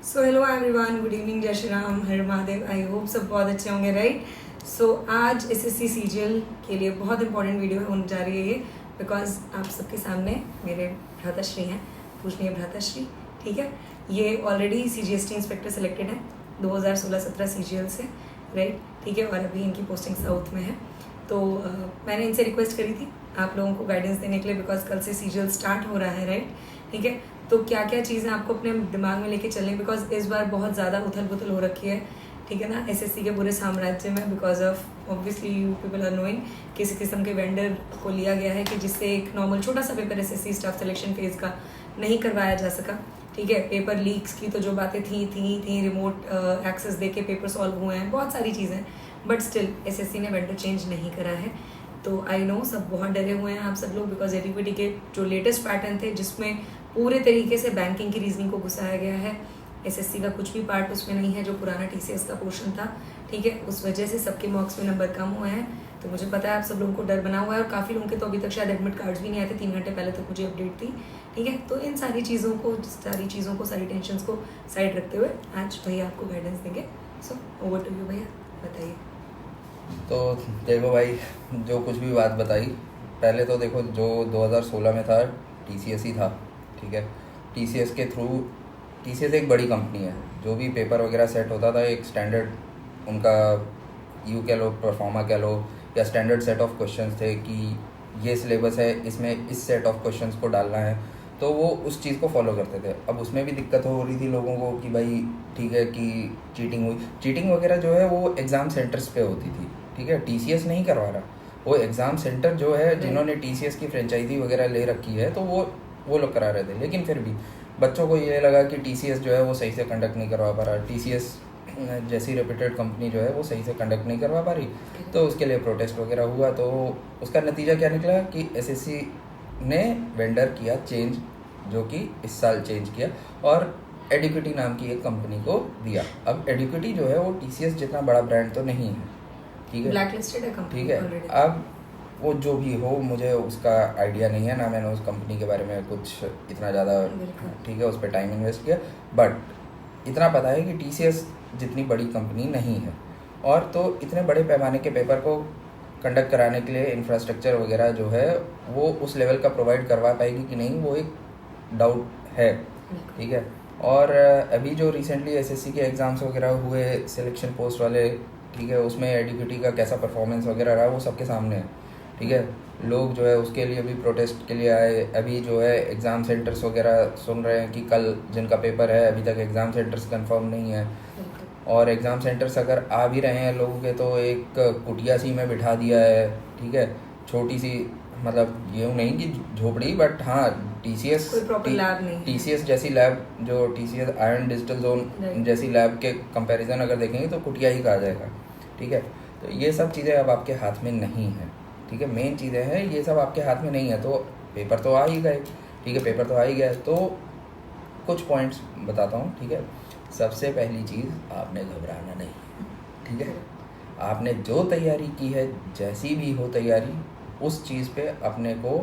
So hello everyone, good evening, जय श्री राम, हर Mahadev. I hope सब बहुत अच्छे होंगे, राइट। सो आज एसएससी सीजीएल के लिए बहुत इंपॉर्टेंट वीडियो होने जा रही है ये, बिकॉज आप सबके सामने मेरे भ्राताश्री हैं, पूजनीय भ्राताश्री, ठीक है। ये ऑलरेडी सीजीएसटी इंस्पेक्टर सेलेक्टेड है 2016-17 सीजीएल से, राइट, ठीक है। और अभी इनकी पोस्टिंग साउथ में है। तो मैंने इनसे रिक्वेस्ट करी थी आप लोगों को गाइडेंस देने के लिए, बिकॉज कल से सीजीएल स्टार्ट हो रहा है, राइट, ठीक है। तो क्या क्या चीज़ें आपको अपने दिमाग में लेके चलनी, बिकॉज इस बार बहुत ज़्यादा उथल पुथल हो रखी है, ठीक है ना, एसएससी के पूरे साम्राज्य में, because of obviously you people are knowing किसी किस्म के वेंडर को लिया गया है कि जिससे एक नॉर्मल छोटा सा paper SSC staff selection phase का नहीं करवाया जा सका, ठीक है। पेपर लीक्स की तो जो बातें थी रिमोट एक्सेस दे के पेपर सॉल्व हुए हैं, बहुत सारी चीज़ें, बट स्टिल एसएससी ने वेंडर चेंज नहीं करा है। तो आई नो सब बहुत डरे हुए हैं आप सब लोग, बिकॉज एडीपीटी के जो लेटेस्ट पैटर्न थे जिसमें पूरे तरीके से बैंकिंग की रीजनिंग को घुसाया गया है, एसएससी का कुछ भी पार्ट उसमें नहीं है जो पुराना टीसीएस का पोर्शन था, ठीक है। उस वजह से सबके मार्क्स में नंबर कम हुए हैं। तो मुझे पता है आप सब लोगों को डर बना हुआ है, और काफ़ी लोगों के तो अभी तक शायद एडमिट कार्ड्स भी नहीं आए थे, 3 घंटे पहले तक मुझे अपडेट थी, ठीक है। तो इन सारी चीज़ों को सारी टेंशन को साइड रखते हुए आज भैया आपको गाइडेंस देंगे। सो ओवर टू यू भैया, बताइए। तो देखो भाई, जो कुछ भी बात बताई, पहले तो देखो जो 2016 में था टीसीएस ही था, ठीक है। टीसीएस के थ्रू, टीसीएस एक बड़ी कंपनी है, जो भी पेपर वगैरह सेट होता था एक स्टैंडर्ड उनका यू कह लो, परफॉर्मा कह लो, या स्टैंडर्ड सेट ऑफ क्वेश्चंस थे कि ये सिलेबस है, इसमें इस सेट ऑफ क्वेश्चंस को डालना है, तो वो उस चीज़ को फॉलो करते थे। अब उसमें भी दिक्कत हो रही थी लोगों को कि भाई ठीक है कि चीटिंग हुई, चीटिंग वगैरह जो है वो एग्ज़ाम सेंटर्स पे होती थी, ठीक है। टीसीएस नहीं करवा रहा, वो एग्ज़ाम सेंटर जो है जिन्होंने टीसीएस की फ्रेंचाइजी वगैरह ले रखी है, तो वो लोग करा रहे थे। लेकिन फिर भी बच्चों को ये लगा कि टीसीएस जो है वो सही से कंडक्ट नहीं करवा पा रहा, टीसीएस जैसी रेप्यूटेड कंपनी जो है वो सही से कंडक्ट नहीं करवा पा रही, तो उसके लिए प्रोटेस्ट वगैरह हुआ। तो उसका नतीजा क्या निकला कि एसएससी ने वेंडर किया चेंज, जो कि इस साल चेंज किया, और एडुकेटी नाम की एक कंपनी को दिया। अब एडुकेटी जो है वो टीसीएस जितना बड़ा ब्रांड तो नहीं है, ठीक है, ब्लैकलिस्टेड है कंपनी, ठीक है। अब वो जो भी हो, मुझे उसका आइडिया नहीं है ना, मैंने उस कंपनी के बारे में कुछ इतना ज़्यादा, ठीक है, उस पर टाइम इन्वेस्ट किया, बट इतना पता है कि टीसीएस जितनी बड़ी कंपनी नहीं है, और तो इतने बड़े पैमाने के पेपर को कंडक्ट कराने के लिए इंफ्रास्ट्रक्चर वगैरह जो है वो उस लेवल का प्रोवाइड करवा पाएगी कि नहीं, वो एक डाउट है, ठीक है। और अभी जो रिसेंटली एसएससी के एग्ज़ाम्स वगैरह हुए सिलेक्शन पोस्ट वाले, ठीक है, उसमें एडुकेटी का कैसा परफॉर्मेंस वगैरह रहा वो सबके सामने है, ठीक है। लोग जो है उसके लिए भी प्रोटेस्ट के लिए आए। अभी जो है एग्ज़ाम सेंटर्स वगैरह सुन रहे हैं कि कल जिनका पेपर है अभी तक एग्ज़ाम सेंटर्स कंफर्म नहीं है, और एग्ज़ाम सेंटर्स अगर आ भी रहे हैं लोगों के तो एक कुटिया सी में बिठा दिया है, ठीक है, छोटी सी, मतलब ये नहीं कि झोपड़ी, बट हाँ टीसीएस जैसी लैब, जो टीसीएस आयरन डिजिटल जोन जैसी लैब के कंपैरिजन अगर देखेंगे तो कुटिया ही कहा जाएगा, ठीक है। तो ये सब चीज़ें अब आपके हाथ में नहीं है, ठीक है, मेन चीज़ें हैं ये सब आपके हाथ में नहीं है। तो पेपर तो आ ही गए, ठीक है, पेपर तो आ ही गया, तो कुछ पॉइंट्स बताता हूँ, ठीक है। सबसे पहली चीज़, आपने घबराना नहीं, ठीक है। आपने जो तैयारी की है, जैसी भी हो तैयारी, उस चीज़ पे अपने को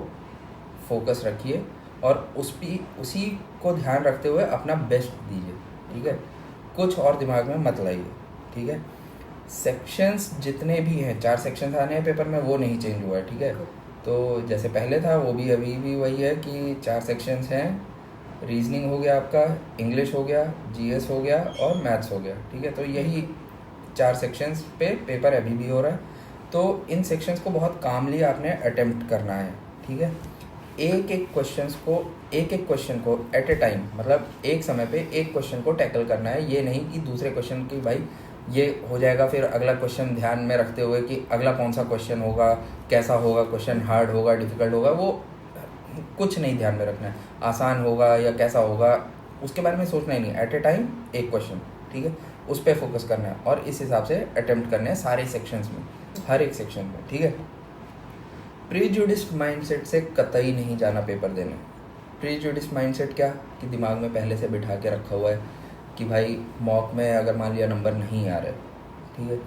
फोकस रखिए, और उसी को ध्यान रखते हुए अपना बेस्ट दीजिए, ठीक है। कुछ और दिमाग में मत लाइए, ठीक है। सेक्शंस जितने भी हैं, 4 सेक्शंस आने हैं पेपर में, वो नहीं चेंज हुआ है, ठीक है। तो जैसे पहले था वो भी अभी भी वही है कि 4 सेक्शंस हैं, रीजनिंग हो गया आपका, इंग्लिश हो गया, जीएस हो गया, और मैथ्स हो गया, ठीक है। तो यही 4 सेक्शंस पे पेपर अभी भी हो रहा है। तो इन सेक्शंस को बहुत कामली आपने अटेम्प्ट करना है, ठीक है। एक एक क्वेश्चन को एट ए टाइम, मतलब एक समय पे एक क्वेश्चन को टैकल करना है। ये नहीं कि दूसरे क्वेश्चन की भाई ये हो जाएगा, फिर अगला क्वेश्चन ध्यान में रखते हुए कि अगला कौन सा क्वेश्चन होगा, कैसा होगा क्वेश्चन, हार्ड होगा, डिफ़िकल्ट होगा, वो कुछ नहीं ध्यान में रखना है, आसान होगा या कैसा होगा, उसके बारे में सोचना ही नहीं। एट ए टाइम एक क्वेश्चन, ठीक है, उस पर फोकस करना है, और इस हिसाब से अटेम्प्ट करने हैं सारे सेक्शंस में, हर एक सेक्शन में, ठीक है। प्रीजुडिस्ड माइंडसेट से कतई नहीं जाना पेपर देने। प्रीजुडिस्ड माइंडसेट क्या, कि दिमाग में पहले से बिठा के रखा हुआ है कि भाई मॉक में अगर मान लिया नंबर नहीं आ रहे, ठीक है,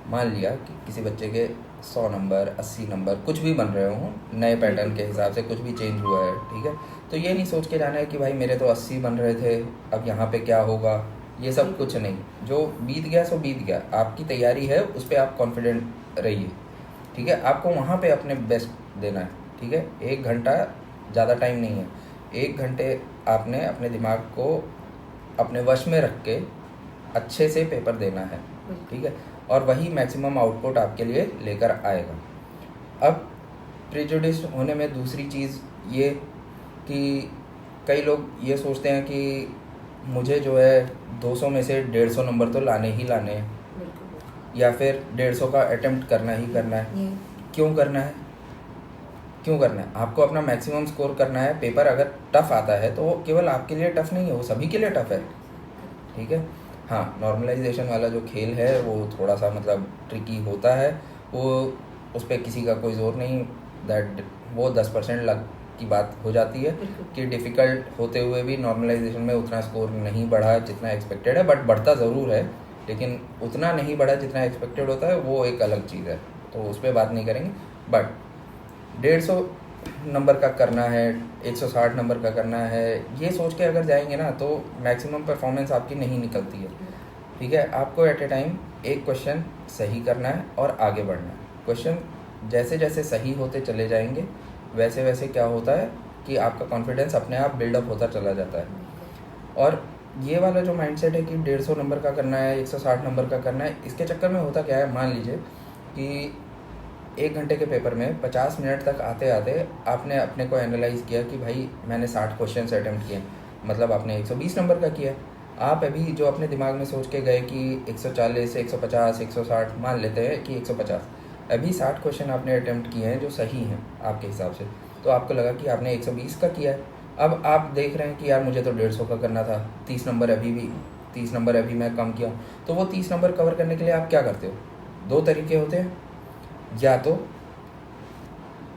मान लिया कि किसी बच्चे के 100 नंबर, 80 नंबर कुछ भी बन रहे हों, नए पैटर्न के हिसाब से कुछ भी चेंज हुआ है, ठीक है। तो ये नहीं सोच के जाना है कि भाई मेरे तो 80 बन रहे थे, अब यहाँ पे क्या होगा, ये सब कुछ नहीं, जो बीत गया सो बीत गया, आपकी तैयारी है उस पर आप कॉन्फिडेंट रहिए, ठीक है। आपको वहाँ पे अपने बेस्ट देना है, ठीक है। 1 घंटा ज़्यादा टाइम नहीं है, 1 घंटे आपने अपने दिमाग को अपने वश में रख के अच्छे से पेपर देना है, ठीक है, और वही मैक्सिमम आउटपुट आपके लिए लेकर आएगा। अब प्रेजुडिस होने में दूसरी चीज़ ये कि कई लोग ये सोचते हैं कि मुझे जो है 200 में से 150 नंबर तो लाने ही लाने हैं, या फिर 150 का अटेम्प्ट करना ही करना है। क्यों करना है? क्यों करना है? आपको अपना मैक्सिमम स्कोर करना है। पेपर अगर टफ़ आता है तो वो केवल आपके लिए टफ़ नहीं है, वो सभी के लिए टफ़ है, ठीक है। हाँ, नॉर्मलाइजेशन वाला जो खेल है वो थोड़ा सा मतलब ट्रिकी होता है, वो उस पर किसी का कोई ज़ोर नहीं, दैट वो 10% लक की बात हो जाती है कि डिफ़िकल्ट होते हुए भी नॉर्मलाइजेशन में उतना स्कोर नहीं बढ़ा जितना एक्सपेक्टेड है, बट बढ़ता ज़रूर है, लेकिन उतना नहीं बढ़ा जितना एक्सपेक्टेड होता है, वो एक अलग चीज़ है, तो उस पर बात नहीं करेंगे। बट 150 नंबर का करना है, 160 नंबर का करना है, ये सोच के अगर जाएंगे ना तो मैक्सिमम परफॉर्मेंस आपकी नहीं निकलती है, ठीक है। आपको एट ए टाइम एक क्वेश्चन सही करना है और आगे बढ़ना है। क्वेश्चन जैसे जैसे सही होते चले जाएंगे वैसे वैसे क्या होता है कि आपका कॉन्फिडेंस अपने आप बिल्डअप होता चला जाता है। और ये वाला जो माइंडसेट है कि 150 नंबर का करना है, 160 नंबर का करना है, इसके चक्कर में होता क्या है, मान लीजिए कि 1 घंटे के पेपर में 50 मिनट तक आते आते आपने अपने को एनालाइज किया कि भाई मैंने 60 क्वेश्चन अटैम्प्ट किए, मतलब आपने 120 नंबर का किया। आप अभी जो अपने दिमाग में सोच के गए कि 140, 150, 160, मान लेते हैं कि 150, अभी 60 क्वेश्चन आपने अटैम्प्ट किए हैं जो सही हैं आपके हिसाब से, तो आपको लगा कि आपने 120 का किया है। अब आप देख रहे हैं कि यार मुझे तो 150 का करना था, 30 नंबर अभी मैं कम किया हूँ। तो वो 30 नंबर कवर करने के लिए आप क्या करते हो? 2 तरीके होते हैं, या तो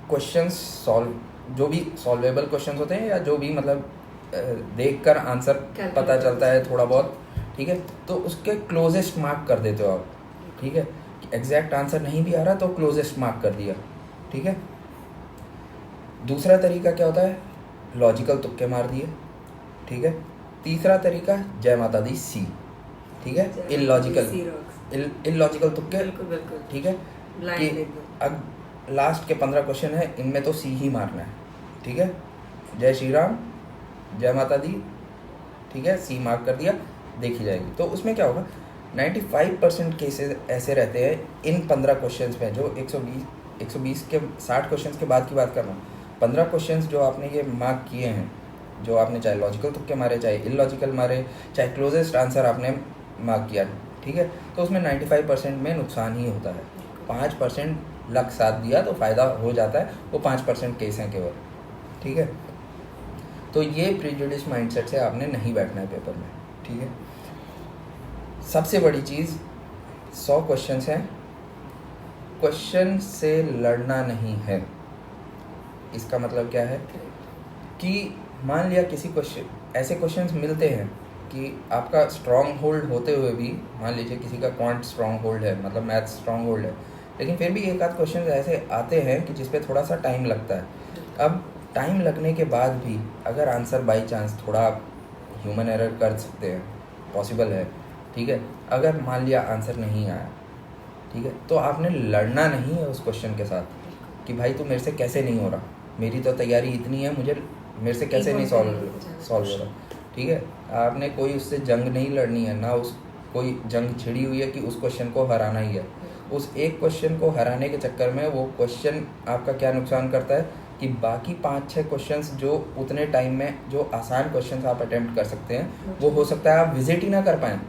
क्वेश्चंस सॉल्व, जो भी सॉल्वेबल क्वेश्चंस होते हैं, या जो भी मतलब देखकर आंसर पता चलता है थोड़ा बहुत, ठीक है, तो उसके क्लोजेस्ट मार्क कर देते हो आप, ठीक है। एग्जैक्ट आंसर नहीं भी आ रहा तो क्लोजेस्ट मार्क कर दिया, ठीक है। दूसरा तरीका क्या होता है? लॉजिकल तुक्के मार दिए, ठीक है। तीसरा तरीका जय माता दी सी, ठीक है, इलॉजिकल तुक्के, ठीक है, कि अब लास्ट के 15 क्वेश्चन है, इनमें तो सी ही मारना है, ठीक है। जय श्री राम, जय माता दी, ठीक है, सी मार्क कर दिया, देखी जाएगी। तो उसमें क्या होगा, 95% केसेस ऐसे रहते हैं इन 15 क्वेश्चंस में, जो 120 के 60 क्वेश्चंस के बाद की बात कर रहा हूँ। 15 क्वेश्चंस जो आपने ये मार्क किए हैं, जो आपने चाहे लॉजिकल तुक्के मारे, चाहे इलॉजिकल मारे, चाहे क्लोजेस्ट आंसर आपने मार्क किया, ठीक है, तो उसमें 95% में नुकसान ही होता है। 5% लक साथ दिया तो फ़ायदा हो जाता है, वो 5% केस हैं केवल, ठीक है। तो ये प्रेजुडिस माइंडसेट से आपने नहीं बैठना है पेपर में, ठीक है। सबसे बड़ी चीज़ 100 क्वेश्चंस हैं, क्वेश्चन से लड़ना नहीं है। इसका मतलब क्या है कि मान लिया किसी क्वेश्चन, ऐसे क्वेश्चंस मिलते हैं कि आपका स्ट्रॉन्ग होल्ड होते हुए भी, मान लीजिए किसी का क्वांट स्ट्रॉन्ग होल्ड है, मतलब मैथ स्ट्रॉन्ग होल्ड है, लेकिन फिर भी एक आध क्वेश्चन ऐसे आते हैं कि जिस पे थोड़ा सा टाइम लगता है। अब टाइम लगने के बाद भी अगर आंसर बाई चांस, थोड़ा ह्यूमन एरर कर सकते हैं, पॉसिबल है, ठीक है, अगर मान लिया आंसर नहीं आया, ठीक है, तो आपने लड़ना नहीं है उस क्वेश्चन के साथ कि भाई तू मेरे से कैसे नहीं हो रहा, मेरी तो तैयारी इतनी है, मेरे से कैसे नहीं सॉल्व हो रहा, ठीक है। आपने कोई उससे जंग नहीं लड़नी है, ना उस कोई जंग छिड़ी हुई है कि उस क्वेश्चन को हराना ही है। उस एक क्वेश्चन को हराने के चक्कर में वो क्वेश्चन आपका क्या नुकसान करता है कि बाकी 5-6 क्वेश्चंस जो उतने टाइम में, जो आसान क्वेश्चंस आप अटेम्प्ट कर सकते हैं, वो हो सकता है आप विजिट ही ना कर पाएँ,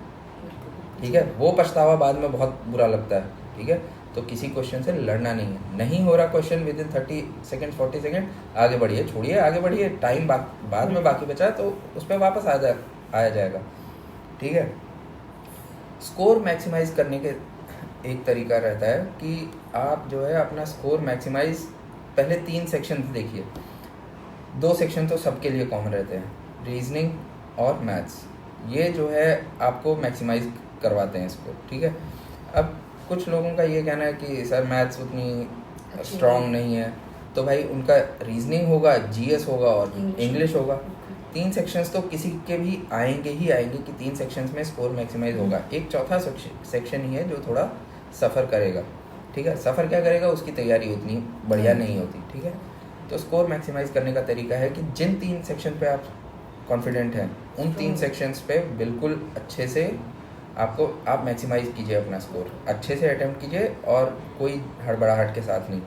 ठीक है। वो पछतावा बाद में बहुत बुरा लगता है, ठीक है। तो किसी क्वेश्चन से लड़ना नहीं है, नहीं हो रहा question with in 30 second 40 second, आगे बढ़िए, छोड़िए, आगे बढ़िए, टाइम बाद में बाकी बचा है तो उस पर वापस आया जाएगा, ठीक है। स्कोर मैक्सिमाइज करने के एक तरीका रहता है कि आप जो है अपना स्कोर मैक्सिमाइज, पहले 3 सेक्शन देखिए, 2 सेक्शन तो सबके लिए कॉमन रहते हैं, रीजनिंग और मैथ्स, ये जो है आपको मैक्सिमाइज करवाते हैं इसको, ठीक है। अब कुछ लोगों का ये कहना है कि सर मैथ्स उतनी स्ट्रॉन्ग नहीं है, तो भाई उनका रीजनिंग होगा, जीएस होगा और इंग्लिश होगा, 3 सेक्शंस तो किसी के भी आएंगे ही आएंगे कि 3 सेक्शंस में स्कोर मैक्सिमाइज होगा। एक चौथा सेक्शन ही है जो थोड़ा सफ़र करेगा, ठीक है। सफ़र क्या करेगा, उसकी तैयारी उतनी बढ़िया नहीं होती, ठीक है। तो स्कोर मैक्सिमाइज करने का तरीका है कि जिन 3 सेक्शन पे आप कॉन्फिडेंट हैं उन 3 सेक्शंस पे बिल्कुल अच्छे से आप मैक्सिमाइज कीजिए अपना स्कोर, अच्छे से अटेम्प्ट कीजिए और कोई हड़बड़ाहट के साथ नहीं,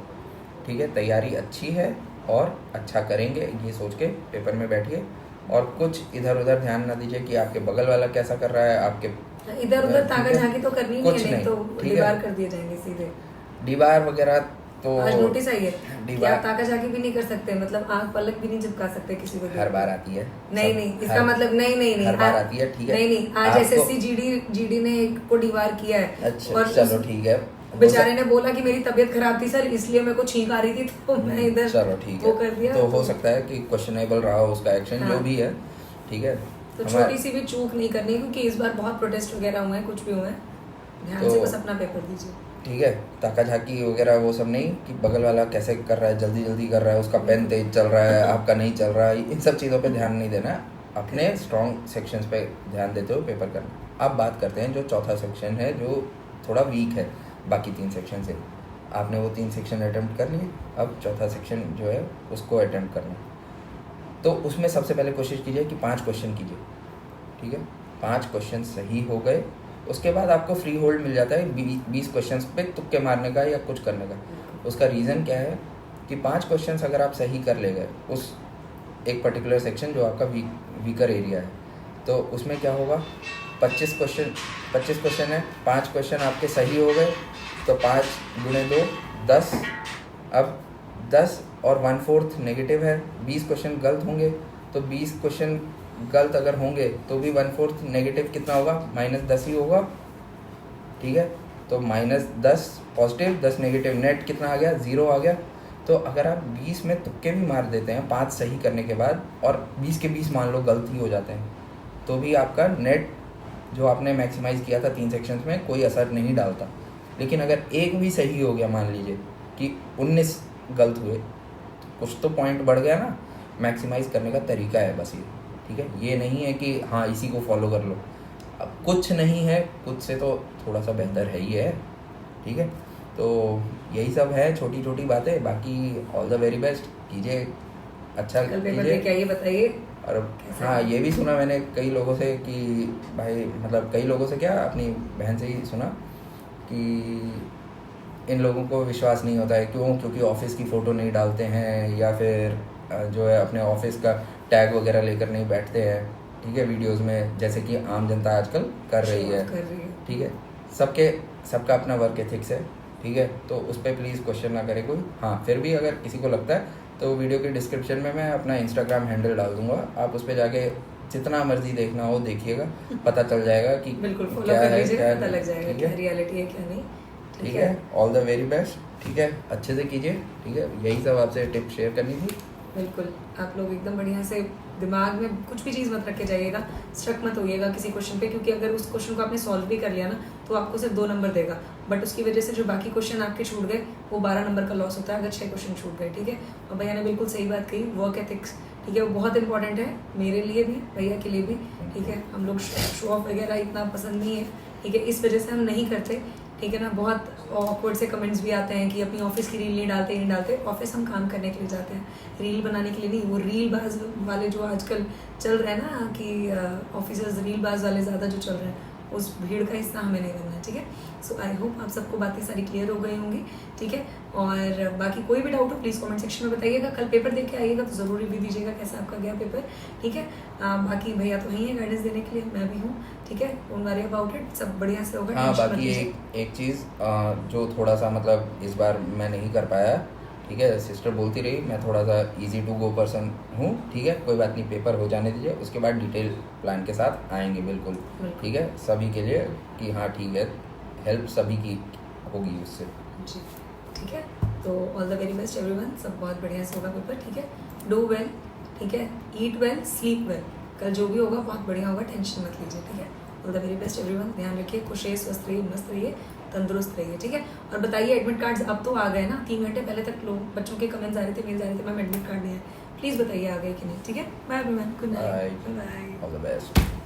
ठीक है। तैयारी अच्छी है और अच्छा करेंगे ये सोच के पेपर में बैठिए और कुछ इधर उधर ध्यान ना दीजिए कि आपके बगल वाला कैसा कर रहा है, आपके इधर उधर ताका झाकी तो करनी कुछ नहीं, तो ठीक है। दीवार कर दिए जाएंगे सीधे, दीवार वगैरह तो आज नोटिस आई है कि दीवार आप ताका झाकी भी नहीं कर सकते, मतलब आंख पलक भी नहीं झपका सकते किसी को। हर बार आती है, नहीं इसका मतलब नहीं हर बार आती है, ठीक है। नहीं आज एसएससी जीडी ने एक को डीवार किया है। अच्छा और चलो ठीक है, बेचारे ने बोला कि मेरी तबीयत खराब थी सर, इसलिए मेरे को छींक आ रही थी, तो मैं इधर चलो ठीक वो है, कर दिया। तो हो सकता है कि क्वेश्चनेबल रहा हो उसका एक्शन, हाँ। जो भी है, ठीक है। तो छोटी सी भी चूक नहीं करनी, क्योंकि इस बार बहुत प्रोटेस्ट वगैरह हुए हैं, कुछ भी हुए हैं, ध्यान से बस अपना पेपर दीजिए, ठीक है। ताका झाकी वगैरह वो सब नहीं कि बगल वाला कैसे कर रहा है, जल्दी जल्दी कर रहा है, उसका पेन तेज चल रहा है, आपका नहीं चल रहा है, इन सब चीज़ों पे ध्यान नहीं देना, अपने स्ट्रॉन्ग सेक्शंस पे ध्यान देते हुए पेपर करना। अब बात करते हैं जो चौथा सेक्शन है जो थोड़ा वीक है बाकी 3 सेक्शन से। आपने वो 3 सेक्शन अटेम्प्ट कर लिए, अब चौथा सेक्शन जो है उसको अटेम्प्ट करना। तो उसमें सबसे पहले कोशिश कीजिए कि 5 क्वेश्चन कीजिए, ठीक है। 5 क्वेश्चन सही हो गए, उसके बाद आपको फ्री होल्ड मिल जाता है 20 क्वेश्चंस पे तुक्के मारने का या कुछ करने का। उसका रीज़न क्या है कि 5 क्वेश्चंस अगर आप सही कर ले गए उस एक पर्टिकुलर सेक्शन जो आपका वीकर एरिया है, तो उसमें क्या होगा, 25 क्वेश्चन है, 5 क्वेश्चन आपके सही हो गए तो 5 गुणे 2 10, अब 10 और 1/4 नेगेटिव है, 20 क्वेश्चन गलत होंगे तो 20 क्वेश्चन गलत अगर होंगे तो भी 1/4 नेगेटिव कितना होगा, -10 ही होगा, ठीक है। तो -10 पॉजिटिव 10 नेगेटिव, नेट कितना आ गया, 0 आ गया। तो अगर आप 20 में तुक्के भी मार देते हैं 5 सही करने के बाद और 20 के 20 मान लो गलत ही हो जाते हैं, तो भी आपका नेट जो आपने मैक्सिमाइज़ किया था 3 सेक्शंस में कोई असर नहीं डालता। लेकिन अगर एक भी सही हो गया, मान लीजिए कि 19 गलत हुए, तो कुछ तो पॉइंट बढ़ गया ना। मैक्सिमाइज़ करने का तरीका है बस ये, ठीक है। ये नहीं है कि हाँ इसी को फॉलो कर लो, अब कुछ नहीं है, कुछ से तो थोड़ा सा बेहतर है ही है, ठीक है। तो यही सब है, छोटी छोटी बातें। बाकी ऑल द वेरी बेस्ट, कीजिए, अच्छा कीजिए। क्या ये बताइए। और हाँ, ये भी सुना मैंने कई लोगों से कि भाई, मतलब कई लोगों से क्या, अपनी बहन से ही सुना कि इन लोगों को विश्वास नहीं होता है। क्योंकि ऑफिस की फ़ोटो नहीं डालते हैं, या फिर जो है अपने ऑफिस का टैग वगैरह लेकर नहीं बैठते हैं, ठीक है, वीडियोस में, जैसे कि आम जनता आजकल कर रही है, ठीक है। सबका अपना वर्क एथिक्स है, ठीक है। तो उस पर प्लीज़ क्वेश्चन ना करे कोई। हाँ, फिर भी अगर किसी को लगता है तो वीडियो के डिस्क्रिप्शन में मैं अपना इंस्टाग्राम हैंडल डाल दूंगा, आप उस पर जाके जितना मर्जी देखना हो देखिएगा, पता चल जाएगा कि बिल्कुल फॉलो क्या कर है, लीजिएगा, क्या पता लग जाएगा क्या रियलिटी है क्या नहीं, ठीक है। ऑल द वेरी बेस्ट, ठीक है, अच्छे से कीजिए, ठीक है। यही सब आपसे टिप शेयर करनी थी। बिल्कुल, आप लोग एकदम बढ़िया से दिमाग में कुछ भी चीज़ मत रख के जाइएगा, स्ट्रक मत होइएगा किसी क्वेश्चन पे, क्योंकि अगर उस क्वेश्चन को आपने सॉल्व भी कर लिया ना तो आपको सिर्फ 2 नंबर देगा, बट उसकी वजह से जो बाकी क्वेश्चन आपके छूट गए वो 12 नंबर का लॉस होता है अगर 6 क्वेश्चन छूट गए, ठीक है। और भैया ने बिल्कुल सही बात कही, वर्क एथिक्स, ठीक है, वो बहुत इंपॉर्टेंट है, मेरे लिए भी, भैया के लिए भी, ठीक है। हम लोग शो ऑफ वगैरह इतना पसंद नहीं है, ठीक है, इस वजह से हम नहीं करते, ठीक है ना। बहुत ऑकवर्ड से कमेंट्स भी आते हैं कि अपनी ऑफिस की रील नहीं डालते। ऑफिस हम काम करने के लिए जाते हैं, रील बनाने के लिए नहीं। वो रील बाज वाले जो आजकल चल रहे हैं ना, कि ऑफिसर्स रील बाज वाले ज़्यादा जो चल रहे हैं, उस भीड़ का हिस्सा हमें नहीं बनना है, ठीक है। सो आई होप आप सबको बातें सारी क्लियर हो गई होंगी, ठीक है। और बाकी कोई भी डाउट हो प्लीज़ कमेंट सेक्शन में बताइएगा। कल पेपर देख के आइएगा तो ज़रूर रिव्यू दीजिएगा कैसा आपका गया पेपर, ठीक है। बाकी भैया तो वहीं है गाइडेंस देने के लिए, मैं भी हूँ, ठीक है। डोंट वरी अबाउट इट, सब बढ़िया से होगा। हाँ, बाकी एक चीज़ जो थोड़ा सा मतलब इस बार मैं नहीं कर पाया, ठीक है, सिस्टर बोलती रही, मैं थोड़ा सा इजी टू गो पर्सन हूँ, ठीक है। कोई बात नहीं, पेपर हो जाने दीजिए, उसके बाद डिटेल प्लान के साथ आएंगे, बिल्कुल, ठीक है, सभी के लिए कि हाँ ठीक है, हेल्प सभी की होगी उससे जी, ठीक है। तो all the very best everyone, सब बहुत बढ़िया से होगा पेपर, ठीक है। डू वेल, ठीक है, ईट वेल, स्लीप वेल, कल जो भी होगा बहुत बढ़िया होगा, टेंशन मत लीजिए, ठीक है। All the very best everyone, ध्यान रखिए, खुश रहिए, स्वस्थ रहिए, मस्त रहिए, तंदुरुस्त रहिए, ठीक है। और बताइए एडमिट कार्ड्स अब तो आ गए ना, 3 घंटे पहले तक लोग बच्चों के कमेंट्स आ रहे थे, मेल्स आ रहे थे, मैम एडमिट कार्ड नहीं है, प्लीज़ बताइए आ गए कि नहीं, ठीक है। Bye everyone, good night, Bye. Bye. All the best.